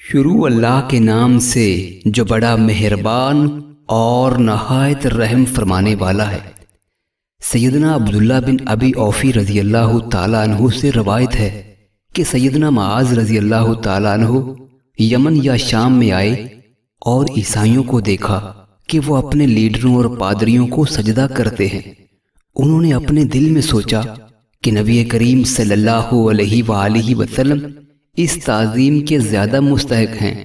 شروع اللہ کے نام سے جو بڑا مہربان اور نہایت رحم فرمانے والا ہے۔ سیدنا عبداللہ بن ابی اوفی رضی اللہ تعالیٰ عنہ سے روایت ہے کہ سیدنا معاذ رضی اللہ تعالیٰ عنہ یمن یا شام میں آئے اور عیسائیوں کو دیکھا کہ وہ اپنے لیڈروں اور پادریوں کو سجدہ کرتے ہیں۔ انہوں نے اپنے دل میں سوچا کہ نبی کریم صلی اللہ علیہ وآلہ وسلم اس تعظیم کے زیادہ مستحق ہیں۔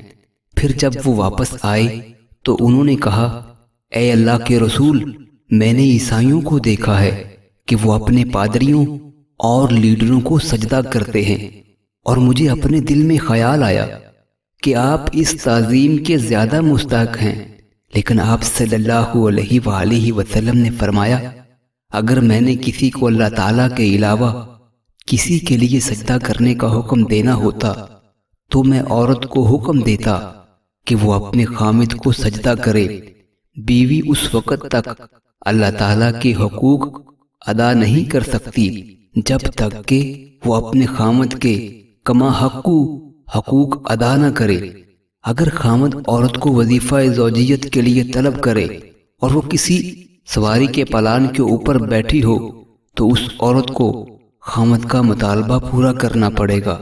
پھر جب وہ واپس آئے تو انہوں نے کہا، اے اللہ کے رسول، میں نے عیسائیوں کو دیکھا ہے کہ وہ اپنے پادریوں اور لیڈروں کو سجدہ کرتے ہیں، اور مجھے اپنے دل میں خیال آیا کہ آپ اس تعظیم کے زیادہ مستحق ہیں، لیکن آپ صلی اللہ علیہ وآلہ وسلم نے فرمایا، اگر میں نے کسی کو اللہ تعالیٰ کے علاوہ کسی کے لیے سجدہ کرنے کا حکم دینا ہوتا تو میں عورت کو حکم دیتا کہ وہ اپنے خامد کو سجدہ کرے۔ بیوی اس وقت تک اللہ تعالیٰ کے حقوق ادا نہیں کر سکتی جب تک کہ وہ اپنے خامد کے کما حقوق ادا نہ کرے۔ اگر خامد عورت کو وظیفہ زوجیت کے لیے طلب کرے اور وہ کسی سواری کے پلان کے اوپر بیٹھی ہو تو اس عورت کو خامد کا مطالبہ پورا کرنا پڑے گا۔